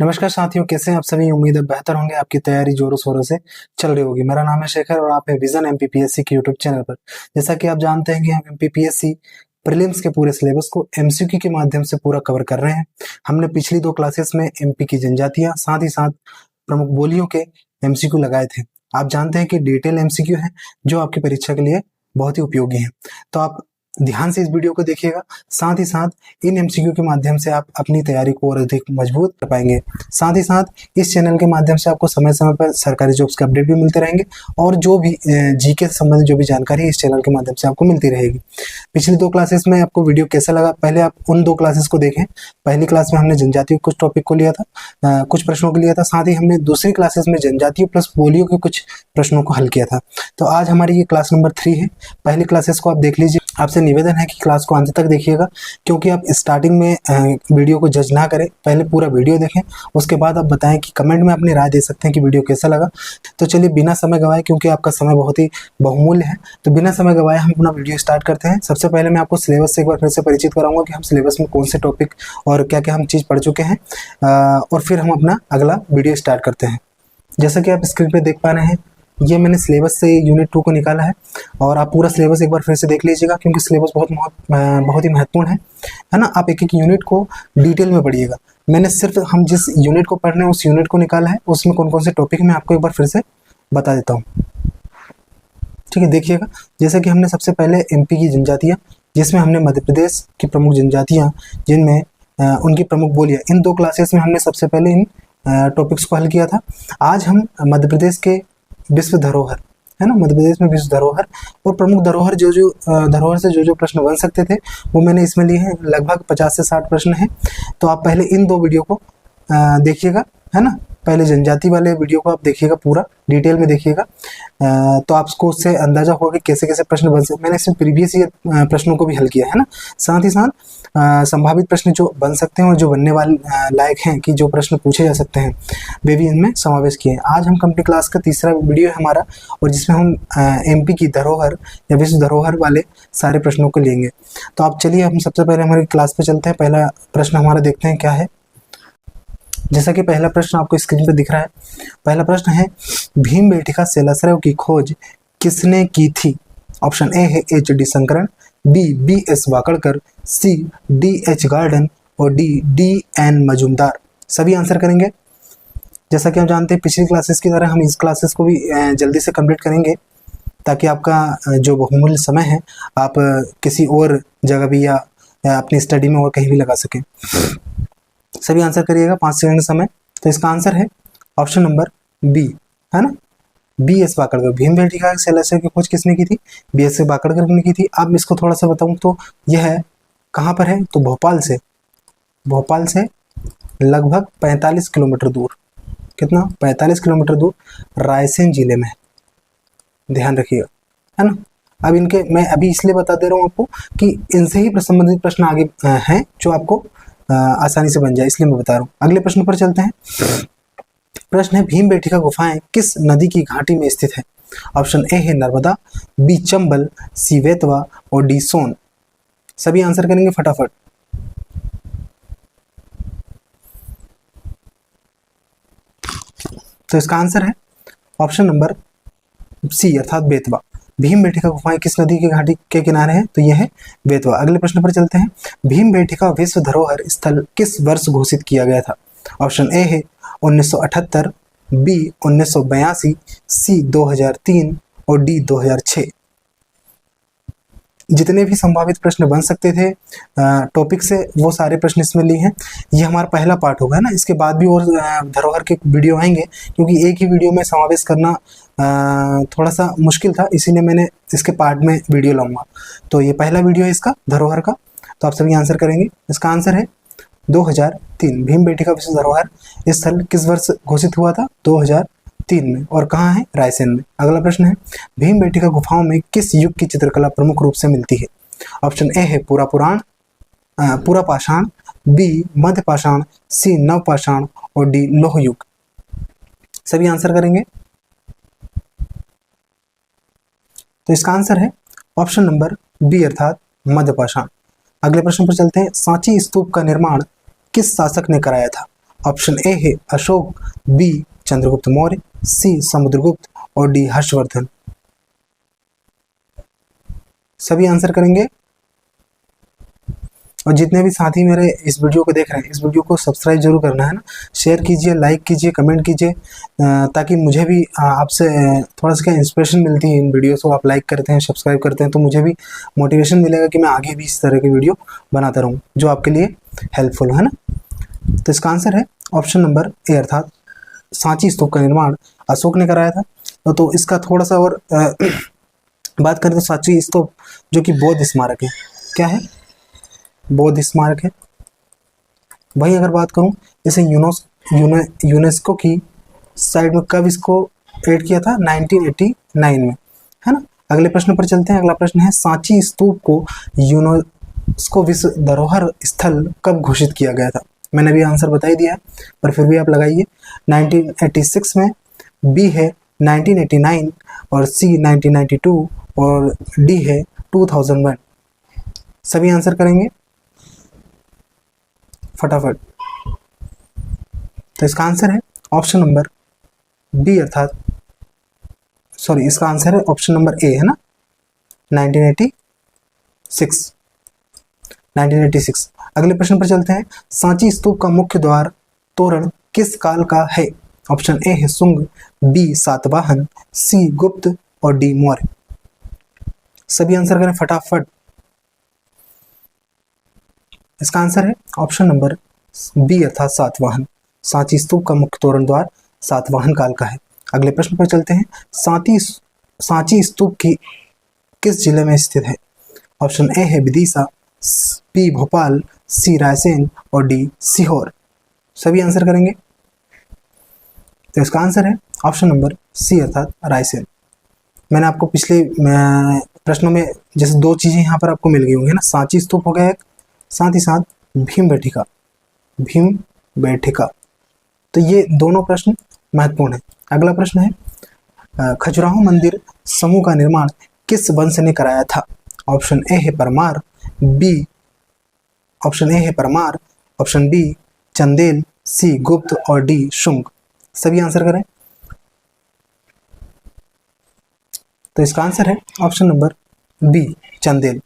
नमस्कार साथियों, कैसे हैं आप सभी। उम्मीद है बेहतर होंगे। आपकी तैयारी जोरों शोरों से चल रही होगी। मेरा नाम है शेखर और आप है विजन एमपीपीएससी के यूट्यूब चैनल पर। जैसा कि आप जानते हैं कि हम एमपीपीएससी प्रीलिम्स के पूरे सिलेबस को एमसीक्यू के माध्यम से पूरा कवर कर रहे हैं। हमने पिछली 2 क्लासेस में एमपी की जनजातियां साथ ही साथ प्रमुख बोलियों के एमसीक्यू लगाए थे। आप जानते हैं कि डिटेल एमसीक्यू है जो आपकी परीक्षा के लिए बहुत ही उपयोगी है। तो आप ध्यान से इस वीडियो को देखिएगा। साथ ही साथ इन एमसीक्यू के माध्यम से आप अपनी तैयारी को और अधिक मजबूत कर पाएंगे। साथ ही साथ इस चैनल के माध्यम से आपको समय समय पर सरकारी जॉब्स के अपडेट भी मिलते रहेंगे और जो भी जीके से संबंधित जो भी जानकारी है इस चैनल के माध्यम से आपको मिलती रहेगी। पिछली 2 क्लासेस में आपको वीडियो कैसा लगा, पहले आप उन 2 क्लासेस को देखें। पहली क्लास में हमने जनजातीय कुछ टॉपिक को लिया था, कुछ प्रश्नों को लिया था। साथ ही हमने दूसरी क्लासेस में जनजातीय प्लस बोलियों के कुछ प्रश्नों को हल किया था। तो आज हमारी ये क्लास नंबर 3 है। पहली क्लासेस को आप देख लीजिए। आपसे निवेदन है कि क्लास को अंत तक देखिएगा, क्योंकि आप स्टार्टिंग में वीडियो को जज ना करें। पहले पूरा वीडियो देखें, उसके बाद आप बताएं कि कमेंट में अपनी राय दे सकते हैं कि वीडियो कैसा लगा। तो चलिए बिना समय गवाए, क्योंकि आपका समय बहुत ही बहुमूल्य है, तो बिना समय गवाए हम अपना वीडियो स्टार्ट करते हैं। सबसे पहले मैं आपको सिलेबस से एक बार फिर से परिचित कराऊंगा कि हम सिलेबस में कौन से टॉपिक और क्या क्या हम चीज़ पढ़ चुके हैं, और फिर हम अपना अगला वीडियो स्टार्ट करते हैं। जैसा कि आप स्क्रीन पर देख पा रहे हैं, ये मैंने सिलेबस से यूनिट 2 को निकाला है और आप पूरा सिलेबस एक बार फिर से देख लीजिएगा, क्योंकि सिलेबस बहुत ही महत्वपूर्ण है ना। आप एक एक यूनिट को डिटेल में पढ़िएगा। मैंने सिर्फ हम जिस यूनिट को पढ़ रहे हैं उस यूनिट को निकाला है, उसमें कौन कौन से टॉपिक मैं आपको एक बार फिर से बता देता हूँ। ठीक है, देखिएगा। जैसे कि हमने सबसे पहले एमपी की जनजातियाँ, जिसमें हमने मध्य प्रदेश की प्रमुख जनजातियाँ जिनमें उनकी प्रमुख बोलियाँ, इन 2 क्लासेस में हमने सबसे पहले इन टॉपिक्स को हल किया था। आज हम मध्य प्रदेश के विश्व धरोहर, है ना, मध्य प्रदेश में विश्व धरोहर और प्रमुख धरोहर धरोहर से जो प्रश्न बन सकते थे वो मैंने इसमें लिए हैं। लगभग 50 से 60 प्रश्न हैं। तो आप पहले इन 2 वीडियो को देखिएगा, है ना। पहले जनजाति वाले वीडियो को आप देखिएगा, पूरा डिटेल में देखिएगा, तो आपको उससे अंदाजा होगा कि कैसे कैसे प्रश्न बन सकते। मैंने इसमें प्रीवियस ईयर प्रश्नों को भी हल किया है ना। साथ ही साथ संभावित प्रश्न जो बन सकते हैं और जो बनने वाले लायक हैं कि जो प्रश्न पूछे जा सकते हैं, वे भी इनमें समावेश किए हैं। आज हम कंप्लीट क्लास का तीसरा वीडियो है हमारा, और जिसमें हम एमपी की धरोहर या विश्व धरोहर वाले सारे प्रश्नों को लेंगे। तो आप चलिए, हम सबसे पहले हमारी क्लास पे चलते हैं। पहला प्रश्न हमारा देखते हैं क्या है। जैसा कि पहला प्रश्न आपको स्क्रीन पर दिख रहा है। पहला प्रश्न है, भीमबेटका शैलाश्रय की खोज किसने की थी। ऑप्शन ए है H.D. Shankaran, B B.S. Wakadkar, C D.H. Garden और डी N. मजूमदार। सभी आंसर करेंगे। जैसा कि हम जानते हैं पिछली क्लासेस की तरह हम इस क्लासेस को भी जल्दी से कंप्लीट करेंगे, ताकि आपका जो बहुमूल्य समय है आप किसी और जगह भी या अपनी स्टडी में और कहीं भी लगा सकें। सभी आंसर करिएगा, 5 सेकंड समय। तो इसका आंसर है ऑप्शन नंबर बी, है ना, B.S. वाकड़कर। भीमबेटका शैलाश्रय की खोज किसने की थी? B.S. वाकड़कर ने की थी। अब इसको थोड़ा सा बताऊं तो यह है कहाँ पर है, तो भोपाल से लगभग 45 किलोमीटर दूर। कितना? 45 किलोमीटर दूर रायसेन जिले में, ध्यान रखिएगा, है ना। अब इनके मैं अभी इसलिए बता दे रहा हूँ आपको कि इनसे ही संबंधित प्रश्न आगे हैं जो आपको आसानी से बन जाए, इसलिए मैं बता रहा हूँ। अगले प्रश्न पर चलते हैं। प्रश्न है, भीमबेटका गुफाएं किस नदी की घाटी में स्थित है। ऑप्शन ए है नर्मदा, बी चंबल, सी बेतवा और डी सोन। सभी आंसर करेंगे फटाफट। तो इसका आंसर है ऑप्शन नंबर सी, अर्थात बेतवा। भीमबेटका गुफाएं किस नदी की घाटी के किनारे हैं, तो यह है बेतवा। अगले प्रश्न पर चलते हैं। भीमबेटका विश्व धरोहर स्थल किस वर्ष घोषित किया गया था। ऑप्शन ए है 1978, बी 1982, सी 2003 और डी 2006। जितने भी संभावित प्रश्न बन सकते थे टॉपिक से, वो सारे प्रश्न इसमें लिए हैं। ये हमारा पहला पार्ट होगा ना, इसके बाद भी और धरोहर के वीडियो आएंगे, क्योंकि एक ही वीडियो में समावेश करना थोड़ा सा मुश्किल था, इसीलिए मैंने इसके पार्ट में वीडियो लाऊंगा। तो ये पहला वीडियो है इसका, धरोहर का। तो आप सभी आंसर करेंगे। इसका आंसर है 2003। भीमबेटका विश्व धरोहर स्थल किस वर्ष घोषित हुआ था? 2003 में। और कहाँ है? रायसेन में। अगला प्रश्न है, भीमबेटका गुफाओं में किस युग की चित्रकला प्रमुख रूप से मिलती है। ऑप्शन ए है पूरा पाषाण, बी मध्य पाषाण, सी नव पाषाण और डी लौह युग। सभी आंसर करेंगे। तो इसका आंसर है ऑप्शन नंबर बी, अर्थात मध्य पाषाण। अगले प्रश्न पर चलते हैं। सांची स्तूप का निर्माण किस शासक ने कराया था। ऑप्शन ए है अशोक, बी चंद्रगुप्त मौर्य, सी समुद्रगुप्त और डी हर्षवर्धन। सभी आंसर करेंगे। और जितने भी साथी मेरे इस वीडियो को देख रहे हैं, इस वीडियो को सब्सक्राइब जरूर करना है ना, शेयर कीजिए, लाइक कीजिए, कमेंट कीजिए, ताकि मुझे भी आपसे थोड़ा सा इंस्पिरेशन मिलती है। इन वीडियोस को आप लाइक करते हैं, सब्सक्राइब करते हैं, तो मुझे भी मोटिवेशन मिलेगा कि मैं आगे भी इस तरह की वीडियो बनाता रहूँ जो आपके लिए हेल्पफुल है ना। तो इसका आंसर है ऑप्शन नंबर ए, अर्थात सांची स्तूप का निर्माण अशोक ने कराया था। तो इसका थोड़ा सा और बात करें तो सांची स्तूप जो कि बौद्ध स्मारक है, क्या है, बौद्ध स्मारक है। वही अगर बात करूं, इसे यूनेस्को की साइड में कब इसको ऐड किया था, 1989 में, है ना। अगले प्रश्न पर चलते हैं। अगला प्रश्न है सांची स्तूप को यूनेस्को विश्व धरोहर स्थल कब घोषित किया गया था। मैंने भी आंसर बता ही दिया है, पर फिर भी आप लगाइए। 1986 में, बी है 1989 और सी 1992 और डी है 2001। सभी आंसर करेंगे फटाफट। तो इसका आंसर है ऑप्शन नंबर बी, अर्थात सॉरी, इसका आंसर है ऑप्शन नंबर ए, है ना, 1986। अगले प्रश्न पर चलते हैं। सांची स्तूप का मुख्य द्वार तोरण किस काल का है। ऑप्शन ए है सुंग, बी सातवाहन, सी गुप्त और डी मौर्य। सभी आंसर करें फटाफट। इसका आंसर है ऑप्शन नंबर बी, अर्थात सातवाहन। सांची स्तूप का मुख्य तोरण द्वार सातवाहन काल का है। अगले प्रश्न पर चलते हैं। सांची स्तूप की किस जिले में स्थित है। ऑप्शन ए है विदिशा, बी भोपाल, सी रायसेन और डी सीहोर। सभी आंसर करेंगे। तो इसका आंसर है ऑप्शन नंबर सी, अर्थात रायसेन। मैंने आपको पिछले प्रश्नों में जैसे दो चीजें यहाँ पर आपको मिल गई होंगी ना, सांची स्तूप हो गया एक, साथ ही साथ भीम बेटिका। तो ये दोनों प्रश्न महत्वपूर्ण है। अगला प्रश्न है खजुराहो मंदिर समूह का निर्माण किस वंश ने कराया था। ऑप्शन ए है परमार, ऑप्शन बी चंदेल, सी गुप्त और डी शुंग। सभी आंसर करें। तो इसका आंसर है ऑप्शन नंबर बी, चंदेल।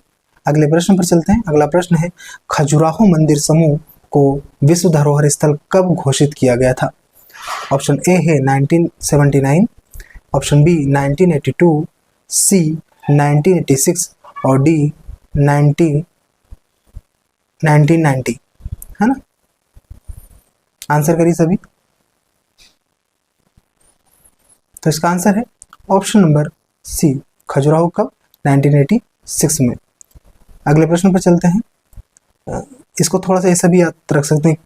अगले प्रश्न पर चलते हैं। अगला प्रश्न है खजुराहो मंदिर समूह को विश्व धरोहर स्थल कब घोषित किया गया था। ऑप्शन ए है 1979, ऑप्शन बी 1982, सी 1986 और डी 1990, है ना। आंसर करिए सभी। तो इसका आंसर है ऑप्शन नंबर सी, खजुराहो कब, 1986 में। अगले प्रश्न पर चलते हैं। इसको थोड़ा सा ऐसा भी याद रख सकते हैं,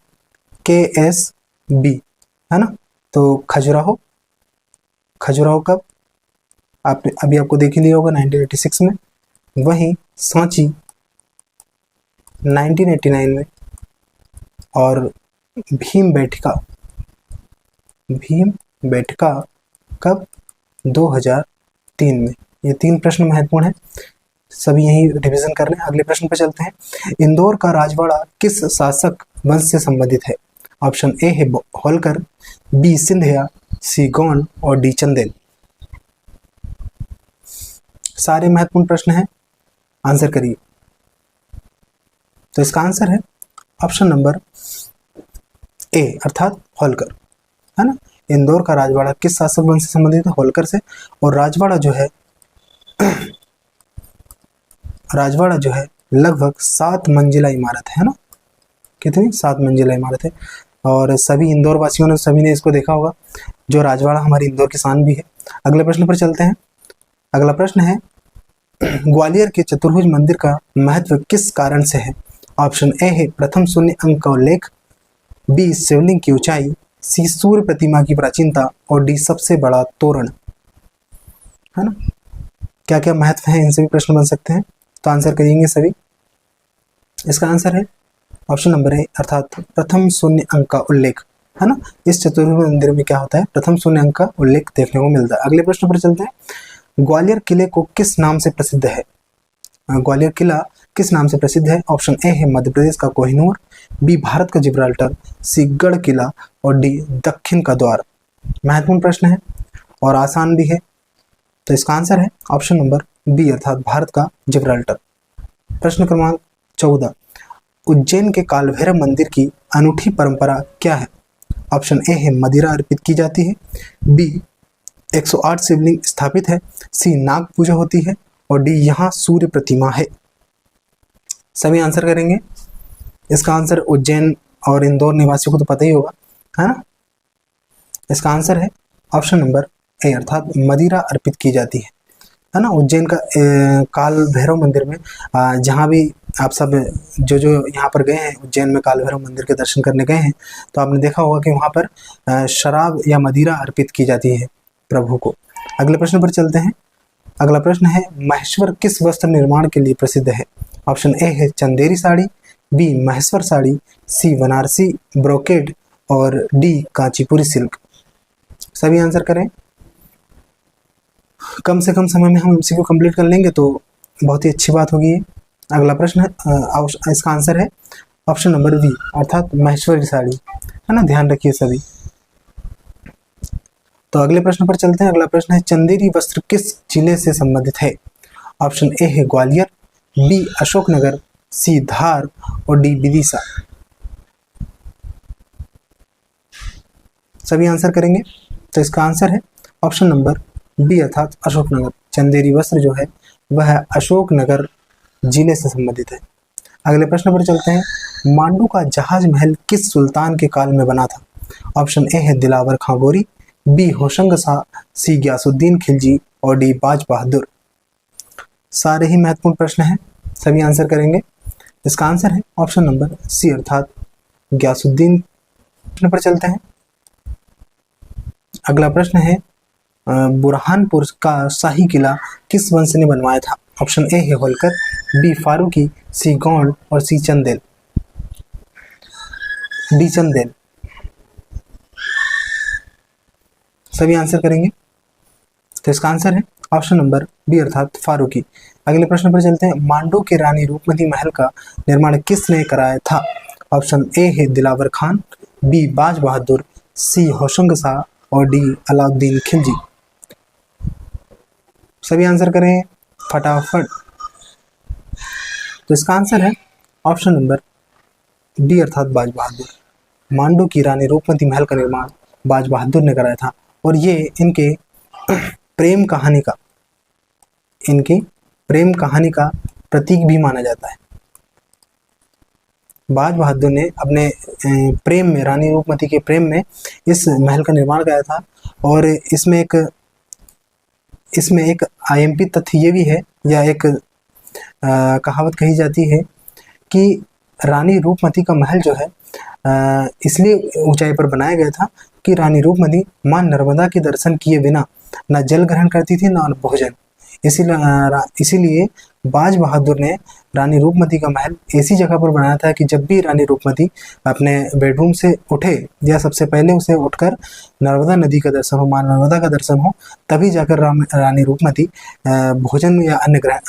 KSB, है ना। तो खजुराहो कब, आपने अभी आपको देख ही लिया होगा 1986 में। वहीं सांची 1989 में और भीम बेटका कब, 2003 में। ये तीन प्रश्न महत्वपूर्ण है, सभी यही रिवीजन कर रहे हैं। अगले प्रश्न पर चलते हैं। इंदौर का राजवाड़ा किस शासक वंश से संबंधित है। ऑप्शन ए है होलकर, बी सिंधिया, सी गौंड और डी चंदेल। सारे महत्वपूर्ण प्रश्न हैं, आंसर करिए। तो इसका आंसर है ऑप्शन नंबर ए, अर्थात होलकर, है ना। इंदौर का राजवाड़ा किस शासक वंश से संबंधित है, होलकर से। और राजवाड़ा जो है लगभग 7 मंजिला इमारत है ना। कितनी, 7 मंजिला इमारत है। और सभी इंदौर वासियों ने, सभी ने इसको देखा होगा, जो राजवाड़ा हमारी इंदौर की शान भी है। अगले प्रश्न पर चलते हैं। अगला प्रश्न है ग्वालियर के चतुर्भुज मंदिर का महत्व किस कारण से है। ऑप्शन ए है प्रथम शून्य अंक का उल्लेख, बी शिवलिंग की ऊंचाई, सी सूर्य प्रतिमा की प्राचीनता और डी सबसे बड़ा तोरण, है ना। क्या क्या महत्व है, इनसे भी प्रश्न बन सकते हैं, तो आंसर करेंगे सभी। इसका आंसर है ऑप्शन नंबर ए, अर्थात प्रथम शून्य अंक का उल्लेख, है ना। इस चतुर्भुज मंदिर में क्या होता है, प्रथम शून्य अंक का उल्लेख देखने को मिलता है। अगले प्रश्न पर चलते हैं। ग्वालियर किले को किस नाम से प्रसिद्ध है। ग्वालियर किला किस नाम से प्रसिद्ध है? ऑप्शन ए है मध्य प्रदेश का कोहिनूर, बी भारत का जिब्राल्टर, सी गढ़ किला और डी दक्षिण का द्वार। महत्वपूर्ण प्रश्न है और आसान भी है, तो इसका आंसर है ऑप्शन नंबर बी अर्थात भारत का जिब्राल्टर। प्रश्न क्रमांक 14, उज्जैन के काल भैरव मंदिर की अनूठी परंपरा क्या है? ऑप्शन ए है मदिरा अर्पित की जाती है, बी 108 शिवलिंग स्थापित है, सी नाग पूजा होती है और डी यहाँ सूर्य प्रतिमा है। सभी आंसर करेंगे। इसका आंसर उज्जैन और इंदौर निवासियों को तो पता ही होगा, है ना। इसका आंसर है ऑप्शन नंबर ए अर्थात मदिरा अर्पित की जाती है ना। उज्जैन का काल भैरव मंदिर में जहाँ भी आप सब जो यहाँ पर गए हैं उज्जैन में काल भैरव मंदिर के दर्शन करने गए हैं, तो आपने देखा होगा कि वहाँ पर शराब या मदिरा अर्पित की जाती है प्रभु को। अगले प्रश्न पर चलते हैं। अगला प्रश्न है, महेश्वर किस वस्त्र निर्माण के लिए प्रसिद्ध है? ऑप्शन ए है चंदेरी साड़ी, बी महेश्वर साड़ी, सी बनारसी ब्रोकेड और डी कांचीपुरी सिल्क। सभी आंसर करें। कम से कम समय में हम एमसीक्यू कंप्लीट कर लेंगे तो बहुत ही अच्छी बात होगी। अगला प्रश्न है, इसका आंसर है ऑप्शन नंबर बी अर्थात महेश्वरी साड़ी, है ना। ध्यान रखिए सभी। तो अगले प्रश्न पर चलते हैं। अगला प्रश्न है, चंदेरी वस्त्र किस जिले से संबंधित है? ऑप्शन ए है ग्वालियर, बी अशोकनगर, सी धार और डी विदिशा। सभी आंसर करेंगे। तो इसका आंसर है ऑप्शन नंबर बी अर्थात अशोकनगर। चंदेरी वस्त्र जो है वह अशोकनगर जिले से संबंधित है। अगले प्रश्न पर चलते हैं। मांडू का जहाज महल किस सुल्तान के काल में बना था? ऑप्शन ए है दिलावर खां गोरी, बी होशंग शाह, सी गयासुद्दीन खिलजी और डी बाज बहादुर। सारे ही महत्वपूर्ण प्रश्न हैं, सभी आंसर करेंगे। इसका आंसर है ऑप्शन नंबर सी अर्थात गयासुद्दीन। प्रश्न पर चलते हैं। अगला प्रश्न है, बुरहानपुर का शाही किला किस वंश ने बनवाया था? ऑप्शन ए है होलकर, बी फारूकी, सी गौंड और सी चंदेल, डी चंदेल। सभी आंसर करेंगे। तो इसका आंसर है ऑप्शन नंबर बी अर्थात फारूकी। अगले प्रश्न पर चलते हैं। मांडू के रानी रूपमती महल का निर्माण किसने कराया था? ऑप्शन ए है दिलावर खान, बी बाज बहादुर, सी होशंग शाह और डी अलाउद्दीन खिलजी। सभी आंसर करें फटाफट। तो इसका आंसर है ऑप्शन नंबर बी अर्थात बाज बहादुर। मांडू की रानी रूपमती महल का निर्माण बाज बहादुर ने कराया था और ये इनके प्रेम कहानी का प्रतीक भी माना जाता है। बाज बहादुर ने अपने प्रेम में, रानी रूपमती के प्रेम में इस महल का निर्माण कराया था। और इसमें एक आईएमपी तथ्य ये भी है, या एक कहावत कही जाती है कि रानी रूपमती का महल जो है इसलिए ऊंचाई पर बनाया गया था कि रानी रूपमती मां नर्मदा के दर्शन किए बिना न जल ग्रहण करती थी न भोजन। इसीलिए बाज बहादुर ने रानी रूपमती का महल ऐसी जगह पर बनाया था कि जब भी रानी रूपमती अपने बेडरूम से उठे या सबसे पहले उसे उठकर नर्मदा नदी का दर्शन हो, मां नर्मदा का दर्शन हो, तभी जाकर रानी रूपमती भोजन या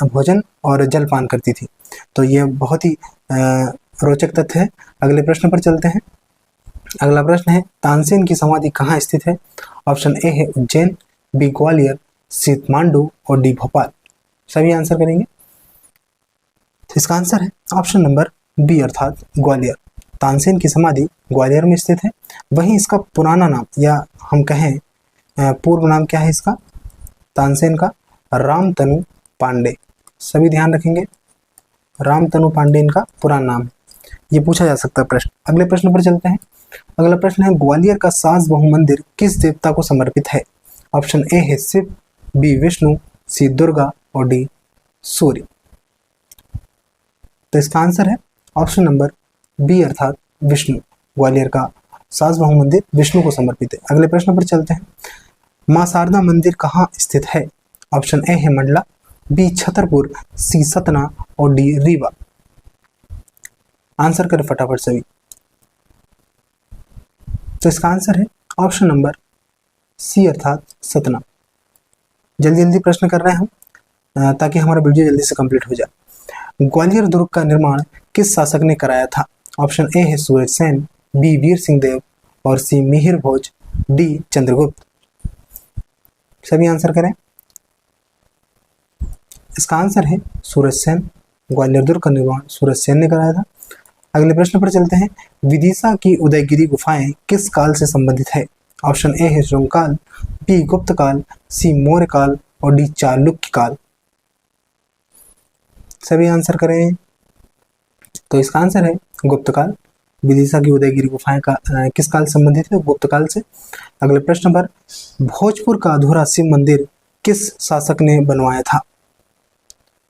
भोजन और जलपान करती थी। तो ये बहुत ही रोचक तथ्य है। अगले प्रश्न पर चलते हैं। अगला प्रश्न है, तानसेन की समाधि कहाँ स्थित है? ऑप्शन ए है उज्जैन, बी ग्वालियर, सी मांडू और डी भोपाल। सभी आंसर करेंगे। तो इसका आंसर है ऑप्शन नंबर बी अर्थात ग्वालियर। तानसेन की समाधि ग्वालियर में स्थित है। वहीं इसका पुराना नाम, या हम कहें पूर्व नाम क्या है इसका, तानसेन का? रामतनु पांडे। सभी ध्यान रखेंगे, रामतनु पांडे इनका पुराना नाम है। ये पूछा जा सकता है प्रश्न। अगले प्रश्न पर चलते हैं। अगला प्रश्न है, ग्वालियर का सास बहु मंदिर किस देवता को समर्पित है? ऑप्शन ए है शिव, बी विष्णु, सी दुर्गा और डी सूर्य। तो इसका आंसर है ऑप्शन नंबर बी अर्थात विष्णु। ग्वालियर का सास बहु मंदिर विष्णु को समर्पित है। अगले प्रश्न पर चलते हैं। मां शारदा मंदिर कहाँ स्थित है? ऑप्शन ए है मंडला, बी छतरपुर, सी सतना और डी रीवा। आंसर करें फटाफट सभी। तो इसका आंसर है ऑप्शन नंबर सी अर्थात सतना। जल्दी जल्दी प्रश्न कर रहे हैं हम ताकि हमारा वीडियो जल्दी से कंप्लीट हो जाए। ग्वालियर दुर्ग का निर्माण किस शासक ने कराया था? ऑप्शन ए है सूरज सेन, बी वीर सिंह देव और सी मिहिर भोज, डी चंद्रगुप्त। सभी आंसर करें। इसका आंसर है सूरज सेन। ग्वालियर दुर्ग का निर्माण सूरज सेन ने कराया था। अगले प्रश्न पर चलते हैं। विदिशा की उदयगिरी गुफाएं किस काल से संबंधित है? ऑप्शन ए है शुंग काल, बी गुप्त काल, सी मौर्य काल और डी चालुक्य काल। सभी आंसर करें। तो इसका आंसर है गुप्त काल। विदिशा की उदयगिरी गुफाएं का किस काल से संबंधित है? गुप्त काल से। अगले प्रश्न पर, भोजपुर का अधूरा शिव मंदिर किस शासक ने बनवाया था?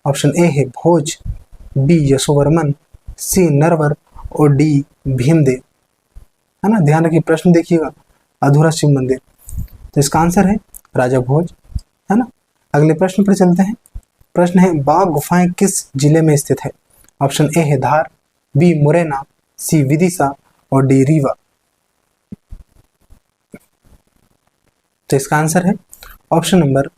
ऑप्शन ए है भोज, बी यशोवर्मन, सी नरवर और डी भीमदेव। है ना, ध्यान रखिए, प्रश्न देखिएगा। अधूरा शिव मंदिर, तो इसका आंसर है राजा भोज। है ना। अगले प्रश्न पर चलते हैं। प्रश्न है, बाघ गुफाएं किस जिले में स्थित है? ऑप्शन ए है धार, बी मुरैना, सी विदिशा और डी रीवा। तो इसका आंसर है ऑप्शन नंबर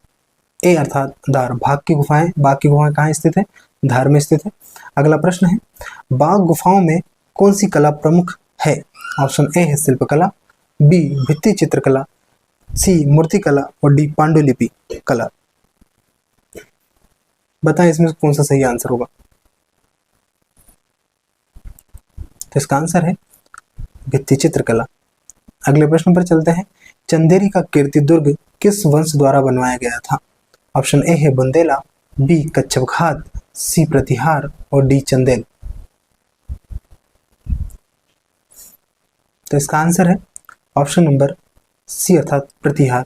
ए अर्थात धार। बाघ की गुफाएं कहाँ स्थित है? धार में स्थित है। अगला प्रश्न है, बाघ गुफाओं में कौन सी कला प्रमुख है? ऑप्शन ए है शिल्पकला, बी भित्ति चित्रकला, सी मूर्तिकला और डी पांडुलिपि कला। बताएं इसमें कौन सा सही आंसर होगा? तो इसका आंसर है भित्ति चित्रकला। अगले प्रश्न पर चलते हैं। चंदेरी का कीर्ति दुर्ग किस वंश द्वारा बनवाया गया था? ऑप्शन ए है बुंदेला, बी कच्छपघात, सी प्रतिहार और डी चंदेल। तो इसका आंसर है ऑप्शन नंबर सी अर्थात प्रतिहार।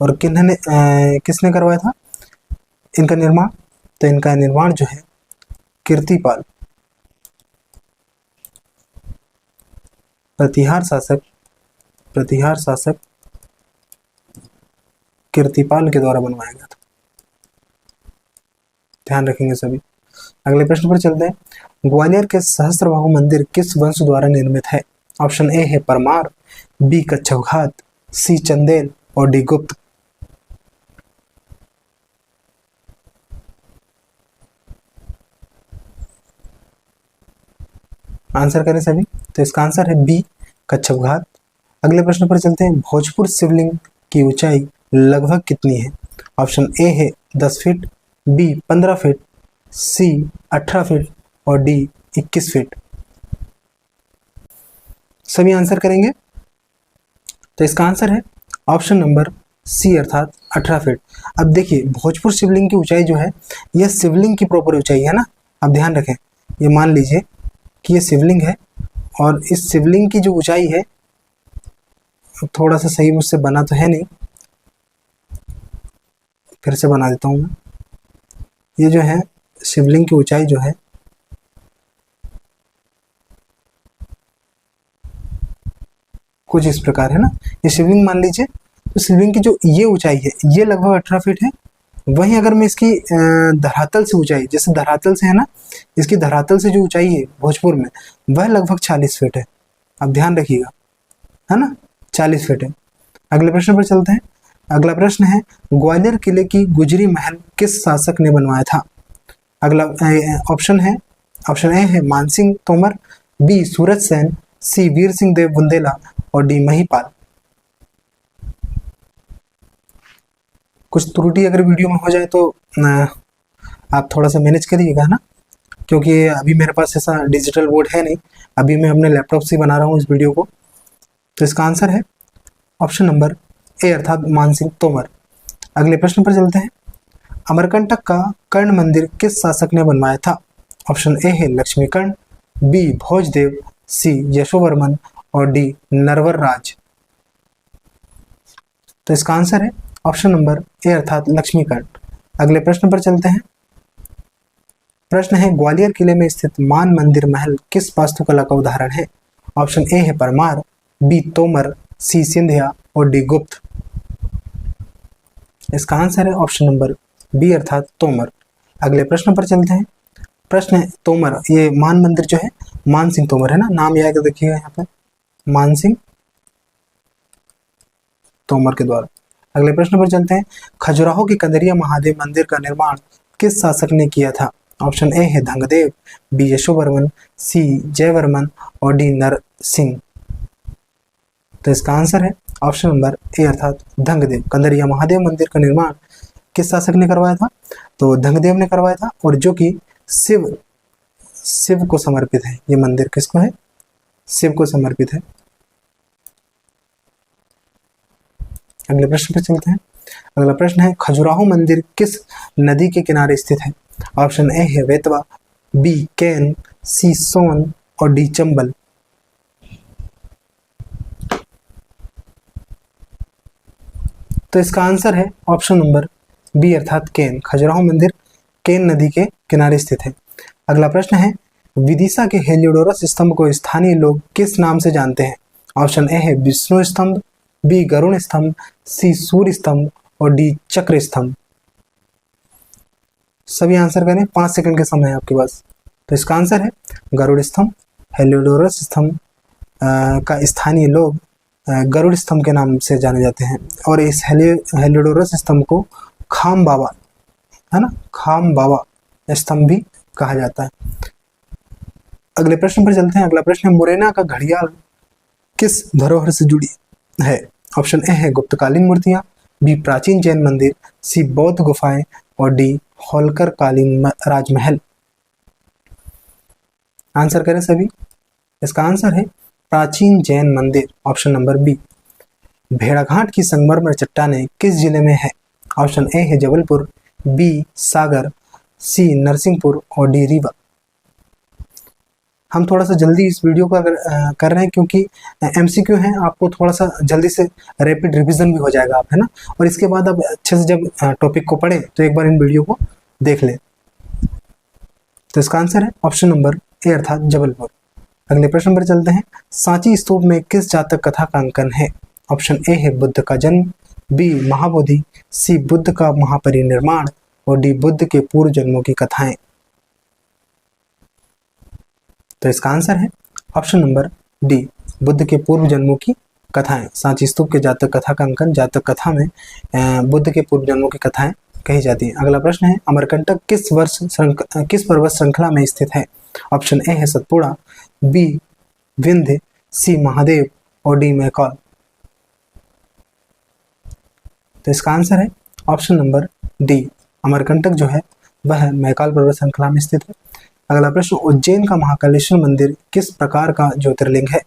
और किसने करवाया था इनका निर्माण? तो इनका निर्माण जो है कीर्तिपाल, प्रतिहार शासक कीर्तिपाल के द्वारा बनवाया गया था। ध्यान रखेंगे सभी। अगले प्रश्न पर चलते हैं। ग्वालियर के सहस्त्रबाहु मंदिर किस वंश द्वारा निर्मित है? ऑप्शन ए है परमार, बी कच्छपघात, सी चंदेल और डी गुप्त। आंसर करें सभी। तो इसका आंसर है बी कच्छपघात। अगले प्रश्न पर चलते हैं। भोजपुर शिवलिंग की ऊंचाई लगभग कितनी है? ऑप्शन ए है 10 फीट, बी 15 फीट, सी 18 फीट और डी 21 फीट। सभी आंसर करेंगे। तो इसका आंसर है ऑप्शन नंबर सी अर्थात 18 फीट। अब देखिए, भोजपुर शिवलिंग की ऊंचाई जो है, यह शिवलिंग की प्रॉपर ऊंचाई है ना। अब ध्यान रखें, ये मान लीजिए कि ये शिवलिंग है और इस शिवलिंग की जो ऊंचाई है, थोड़ा सा सही मुझसे बना तो है नहीं, फिर से बना देता हूँ मैं। ये जो है शिवलिंग की ऊंचाई जो है, कुछ इस प्रकार है ना। ये शिवलिंग मान लीजिए, तो शिवलिंग की जो ये ऊंचाई है, ये लगभग 18 फीट है। वहीं अगर मैं इसकी धरातल से ऊंचाई, जैसे धरातल से है ना, इसकी धरातल से जो ऊंचाई है भोजपुर में, वह लगभग 40 फीट है। अब ध्यान रखिएगा, है ना, 40 फीट है। अगले प्रश्न पर चलते हैं। अगला प्रश्न है, ग्वालियर किले की गुजरी महल किस शासक ने बनवाया था? अगला ऑप्शन ए है मानसिंह तोमर, बी सूरज सेन, सी वीर सिंह देव बुंदेला और डी महिपाल। कुछ त्रुटि अगर वीडियो में हो जाए तो आप थोड़ा सा मैनेज करिएगा ना, क्योंकि अभी मेरे पास ऐसा डिजिटल बोर्ड है नहीं, अभी मैं अपने लैपटॉप से बना रहा हूँ इस वीडियो को। तो इसका आंसर है ऑप्शन नंबर ए अर्थात मानसिंह तोमर। अगले प्रश्न पर चलते हैं। अमरकंटक का कर्ण मंदिर किस शासक ने बनवाया था? ऑप्शन ए है लक्ष्मीकर्ण, बी भोजदेव, सी यशोवर्मन और डी नरवर राज। तो इसका आंसर है ऑप्शन नंबर ए अर्थात लक्ष्मीकर्ण। अगले प्रश्न पर चलते हैं। प्रश्न है, ग्वालियर किले में स्थित मान मंदिर महल किस वास्तुकला का उदाहरण है? ऑप्शन ए है परमार, बी तोमर, सी सिंधिया और डी गुप्त। इसका आंसर है ऑप्शन नंबर बी अर्थात तोमर। अगले प्रश्न पर चलते हैं। प्रश्न है तोमर, ये मान मंदिर जो है मान सिंह तोमर है ना, नाम याद देखिएगा यहाँ पे, मान सिंह तोमर के द्वारा। अगले प्रश्न पर चलते हैं। खजुराहो के कंदरिया महादेव मंदिर का निर्माण किस शासक ने किया था? ऑप्शन ए है धंगदेव, बी यशोवर्मन, सी जयवर्मन और डी नरसिंह। तो इसका आंसर है ऑप्शन नंबर ए अर्थात धंगदेव। कंदरिया महादेव मंदिर का निर्माण किस शासक ने करवाया था? तो धंगदेव ने करवाया था, और जो कि शिव को समर्पित है। ये मंदिर किसको है? शिव को समर्पित है। अगले प्रश्न पर चलते हैं। अगला प्रश्न है खजुराहो मंदिर किस नदी के किनारे स्थित है? ऑप्शन ए है बेतवा, बी केन, सी सोन और डी चंबल। तो इसका आंसर है ऑप्शन नंबर बी अर्थात केन। खजुराहो मंदिर केन नदी के किनारे स्थित है। अगला प्रश्न है विदिशा के हेलियोडोरस स्तंभ को स्थानीय लोग किस नाम से जानते हैं? ऑप्शन ए है विष्णु स्तंभ, बी गरुण स्तंभ, सी सूर्य स्तंभ और डी चक्र स्तंभ। सभी आंसर करें, 5 सेकंड का समय है आपके पास। तो इसका आंसर है गरुड़ स्तंभ। हेलियोडोरस स्तंभ का स्थानीय लोग गरुड़ स्तंभ के नाम से जाने जाते हैं, और इस हेलियोडोरस स्तंभ को खाम बाबा, है ना, खाम बाबा स्तंभ भी कहा जाता है। अगले प्रश्न पर चलते हैं। अगला प्रश्न है मुरैना का घड़ियाल किस धरोहर से जुड़ी है? ऑप्शन ए है गुप्तकालीन मूर्तियां, बी प्राचीन जैन मंदिर, सी बौद्ध गुफाएं और डी होलकर कालीन राजमहल। आंसर करें सभी। इसका आंसर है प्राचीन जैन मंदिर, ऑप्शन नंबर बी। भेड़ाघाट की संगमरमर चट्टानें किस जिले में है? ऑप्शन ए है जबलपुर, बी सागर, सी नरसिंहपुर और डी रीवा। हम थोड़ा सा जल्दी इस वीडियो को अगर कर रहे हैं, क्योंकि एमसीक्यू है, आपको थोड़ा सा जल्दी से रैपिड रिवीजन भी हो जाएगा आप, है ना। और इसके बाद आप अच्छे से जब टॉपिक को पढ़े तो एक बार इन वीडियो को देख लें। तो इसका आंसर है ऑप्शन नंबर ए अर्थात जबलपुर। अगले प्रश्न पर चलते हैं। सांची स्तूप में किस जातक कथा का अंकन है? ऑप्शन ए है बुद्ध का जन्म, बी महाबोधि, सी बुद्ध का महापरिनिर्वाण और डी बुद्ध के पूर्व जन्मों की कथाएं। तो इसका आंसर है ऑप्शन नंबर डी, बुद्ध के पूर्व जन्मों की कथाएं। सांची स्तूप के जातक कथा का अंकन, जातक कथा में बुद्ध के पूर्व जन्मों की कथाएं कही जाती हैं। अगला प्रश्न है अमरकंटक किस पर्वत श्रृंखला में स्थित है? ऑप्शन ए है सतपुड़ा, बी विंध्य, सी महादेव और डी मैकॉल। तो इसका आंसर है ऑप्शन नंबर डी, अमरकंटक जो है वह मैकाल पर्वत श्रृंखला में स्थित है। अगला प्रश्न उज्जैन का महाकालेश्वर मंदिर किस प्रकार का ज्योतिर्लिंग है?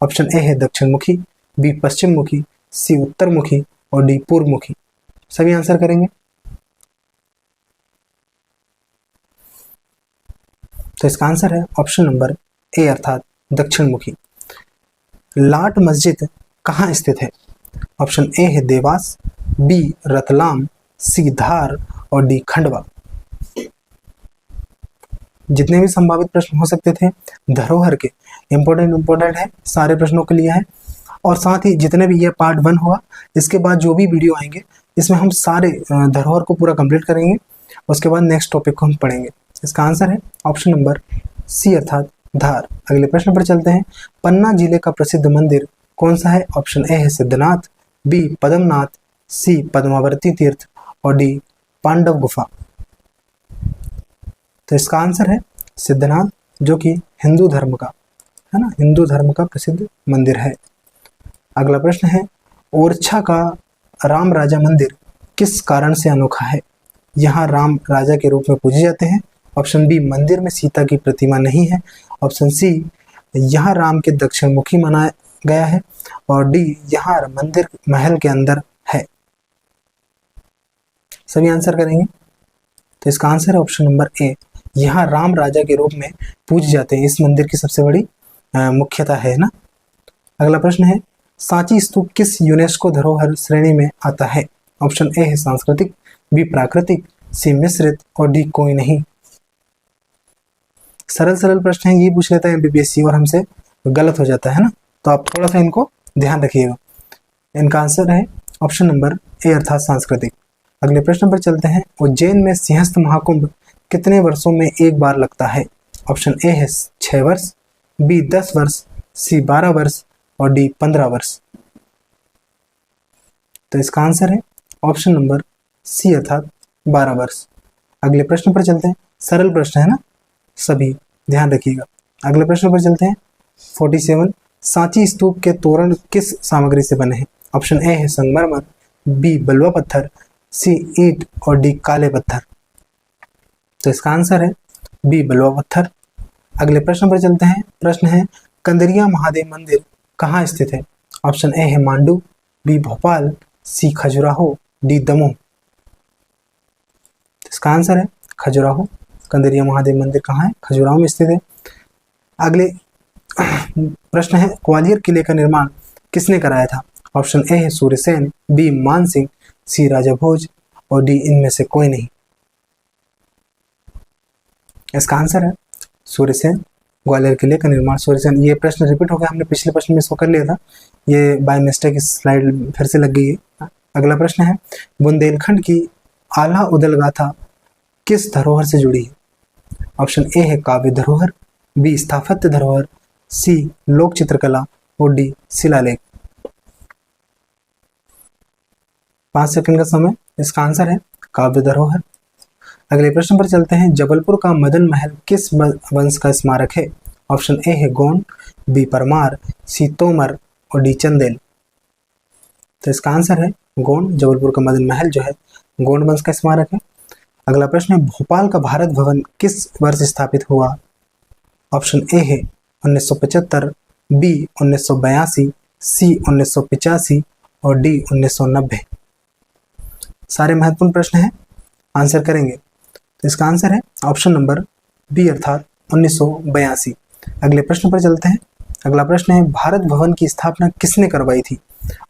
ऑप्शन ए है दक्षिण मुखी, बी पश्चिम मुखी, सी उत्तर मुखी और डी पूर्व मुखी। सभी आंसर करेंगे। तो इसका आंसर है ऑप्शन नंबर ए अर्थात दक्षिण मुखी। लाट मस्जिद कहाँ स्थित है? ऑप्शन ए है देवास, बी रतलाम, सी धार और डी खंडवा। जितने भी संभावित प्रश्न हो सकते थे धरोहर के, इंपॉर्टेंट है, सारे प्रश्नों के लिए है। और साथ ही जितने भी ये पार्ट 1 हुआ, इसके बाद जो भी वीडियो आएंगे इसमें हम सारे धरोहर को पूरा कंप्लीट करेंगे। उसके बाद नेक्स्ट टॉपिक को हम पढ़ेंगे। इसका आंसर है ऑप्शन नंबर सी अर्थात धार। अगले प्रश्न पर चलते हैं। पन्ना जिले का प्रसिद्ध मंदिर कौन सा है? ऑप्शन ए है सिद्धनाथ, बी पद्मनाथ, सी पद्मावती तीर्थ और डी पांडव गुफा। तो इसका आंसर है सिद्धनाथ, जो कि हिंदू धर्म का, है ना, हिंदू धर्म का प्रसिद्ध मंदिर है। अगला प्रश्न है ओरछा का राम राजा मंदिर किस कारण से अनोखा है? यहाँ राम राजा के रूप में पूजे जाते हैं। ऑप्शन बी मंदिर में सीता की प्रतिमा नहीं है। ऑप्शन सी यहाँ राम के दक्षिण मुखी बनाया गया है और डी यहाँ मंदिर महल के अंदर है। सभी आंसर करेंगे। तो इसका आंसर है ऑप्शन नंबर ए, यहाँ राम राजा के रूप में पूजे जाते हैं। इस मंदिर की सबसे बड़ी मुख्यता है ना। अगला प्रश्न है सांची स्तूप किस यूनेस्को धरोहर श्रेणी में आता है? ऑप्शन ए है सांस्कृतिक, बी प्राकृतिक, सी मिश्रित और डी कोई नहीं। सरल प्रश्न है, ये पूछ लेता है एमपीपीएससी और हमसे गलत हो जाता है ना, तो आप थोड़ा सा इनको ध्यान रखिएगा। इनका आंसर है ऑप्शन नंबर ए अर्थात सांस्कृतिक। अगले प्रश्न पर चलते हैं। उज्जैन में सिंहस्थ महाकुंभ कितने वर्षों में एक बार लगता है? ऑप्शन ए है 6 वर्ष, बी 10 वर्ष, सी 12 वर्ष और डी 15 वर्ष। तो इसका आंसर है ऑप्शन नंबर सी अर्थात 12 वर्ष। अगले प्रश्न पर चलते हैं। सरल प्रश्न है ना, सभी ध्यान रखिएगा। अगले प्रश्न पर चलते हैं। 47, सांची स्तूप के तोरण किस सामग्री से बने हैं? ऑप्शन ए है संगमरमर, बी बलुआ पत्थर, सी ईंट और डी काले पत्थर। तो इसका आंसर है बी बलुआ पत्थर। अगले प्रश्न पर चलते हैं। प्रश्न है कंदरिया महादेव मंदिर कहाँ स्थित है? ऑप्शन ए है मांडू, बी भोपाल, सी खजुराहो, डी दमोह। इसका आंसर है खजुराहो। कंदरिया महादेव मंदिर कहाँ है? खजुराहो में स्थित है। अगले प्रश्न है ग्वालियर किले का निर्माण किसने कराया था? ऑप्शन ए है सूर्यसेन, बी मान सिंह, सी राजा भोज और डी इनमें से कोई नहीं। इसका आंसर है सूर्यसेन। ग्वालियर किले का निर्माण सूर्यसेन। ये प्रश्न रिपीट हो गया, हमने पिछले प्रश्न में इसको कर लिया था, ये बाय मिस्टेक स्लाइड फिर से लग गई है। अगला प्रश्न है बुंदेलखंड की आला उदल गाथा किस धरोहर से जुड़ी है? ऑप्शन ए है काव्य धरोहर, बी स्थापत्य धरोहर, सी लोक चित्रकला और डी शिलालेख। 5 सेकंड का समय। इसका आंसर है काव्य धरोहर। अगले प्रश्न पर चलते हैं। जबलपुर का मदन महल किस वंश का स्मारक है? ऑप्शन ए है गोंड, बी परमार, सी तोमर और डी चंदेल। तो इसका आंसर है गोंड। जबलपुर का मदन महल जो है गोंड वंश का स्मारक है। अगला प्रश्न है भोपाल का भारत भवन किस वर्ष स्थापित हुआ? ऑप्शन ए है 1975, बी 1982, सी 1985 और डी 1990। सारे महत्वपूर्ण प्रश्न हैं, आंसर करेंगे। तो इसका आंसर है ऑप्शन नंबर बी अर्थात 1982। अगले प्रश्न पर चलते हैं। अगला प्रश्न है भारत भवन की स्थापना किसने करवाई थी?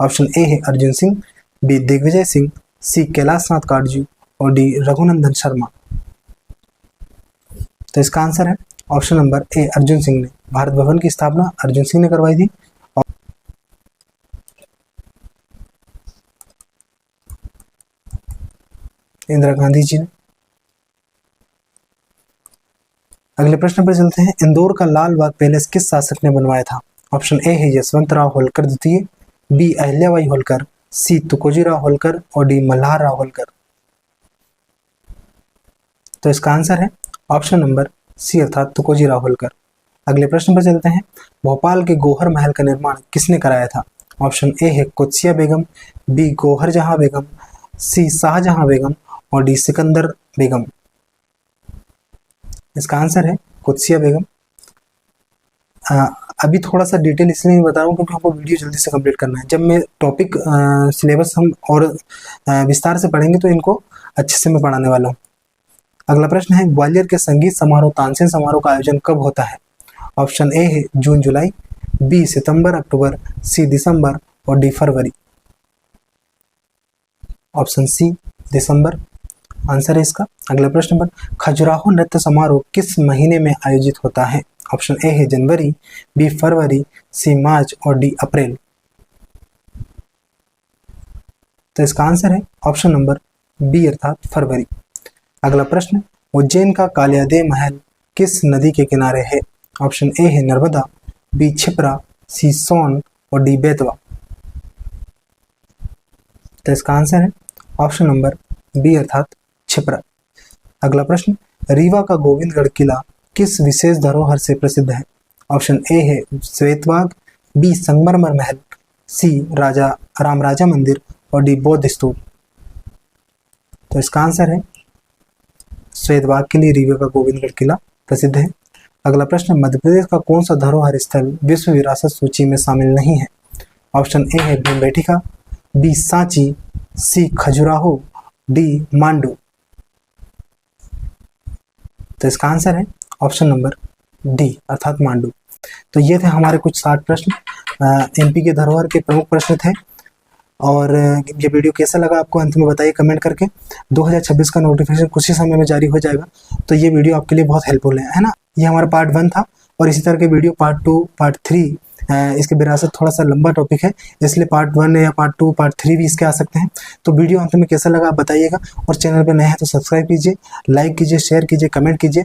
ऑप्शन ए है अर्जुन सिंह, बी दिग्विजय सिंह, सी कैलाशनाथ काटजू और डी रघुनंदन शर्मा। तो इसका आंसर है option number A Arjun Singh ने। भारत भवन की स्थापना अर्जुन सिंह ने करवाई थी। इंदिरा गांधी जी ने। अगले प्रश्न पर चलते हैं। इंदौर का लाल बाग पैलेस किस शासक ने बनवाया था? ऑप्शन ए है यशवंतराव होलकर द्वितीय, बी अहिल्याबाई होलकर, सी तुकोजीराव होलकर और डी मल्हारराव होलकर। तो इसका आंसर है ऑप्शन नंबर सी अर्थात तुकोजीराव होलकर। अगले प्रश्न पर चलते हैं। भोपाल के गौहर महल का निर्माण किसने कराया था? ऑप्शन ए है कुत्सिया बेगम, बी गौहर जहां बेगम, सी शाहजहां बेगम और डी सिकंदर बेगम। इसका आंसर है कुत्सिया बेगम। अभी थोड़ा सा डिटेल इसलिए नहीं बता रहा हूँ क्योंकि हमको वीडियो जल्दी से कंप्लीट करना है। जब मैं टॉपिक सिलेबस हम और विस्तार से पढ़ेंगे तो इनको अच्छे से मैं पढ़ाने वाला हूँ। अगला प्रश्न है ग्वालियर के संगीत समारोह तानसेन समारोह का आयोजन कब होता है? ऑप्शन ए है जून जुलाई, बी सितंबर अक्टूबर, सी दिसंबर और डी फरवरी। ऑप्शन सी दिसंबर आंसर है इसका। अगले प्रश्न पर खजुराहो नृत्य समारोह किस महीने में आयोजित होता है? ऑप्शन ए है जनवरी, बी फरवरी, सी मार्च और डी अप्रैल। तो इसका आंसर है ऑप्शन नंबर बी अर्थात फरवरी। अगला प्रश्न उज्जैन का कालियादेव महल किस नदी के किनारे है? ऑप्शन ए है नर्मदा, बी क्षिप्रा, सी सोन और डी बेतवा। तो इसका आंसर है ऑप्शन नंबर बी अर्थात क्षिप्रा। अगला प्रश्न रीवा का गोविंदगढ़ किला किस विशेष धरोहर से प्रसिद्ध है? ऑप्शन ए है श्वेतबाग, बी संगमरमर महल, सी राजा रामराजा मंदिर और डी बौद्ध स्तूप। तो इसका आंसर है श्वेतबाग के लिए रीवा का गोविंदगढ़ किला प्रसिद्ध है। अगला प्रश्न मध्य प्रदेश का कौन सा धरोहर स्थल विश्व विरासत सूची में शामिल नहीं है? ऑप्शन ए है भीमबेटका, बी सांची, सी खजुराहो, डी मांडू। तो इसका आंसर है ऑप्शन नंबर डी अर्थात मांडू। तो ये थे हमारे कुछ 60 प्रश्न एमपी के धरोहर के प्रमुख प्रश्न थे। और ये वीडियो कैसा लगा आपको अंत में बताइए कमेंट करके। 2026 का नोटिफिकेशन कुछ ही समय में जारी हो जाएगा, तो ये वीडियो आपके लिए बहुत हेल्पफुल है ना। ये हमारा पार्ट 1 था और इसी तरह के वीडियो पार्ट 2, पार्ट 3 इसके विरासत थोड़ा सा लंबा टॉपिक है, इसलिए पार्ट 1 या पार्ट 2, पार्ट 3 भी इसके आ सकते हैं। तो वीडियो अंत में कैसा लगा आप बताइएगा और चैनल पर नए हैं तो सब्सक्राइब कीजिए, लाइक कीजिए, शेयर कीजिए, कमेंट कीजिए।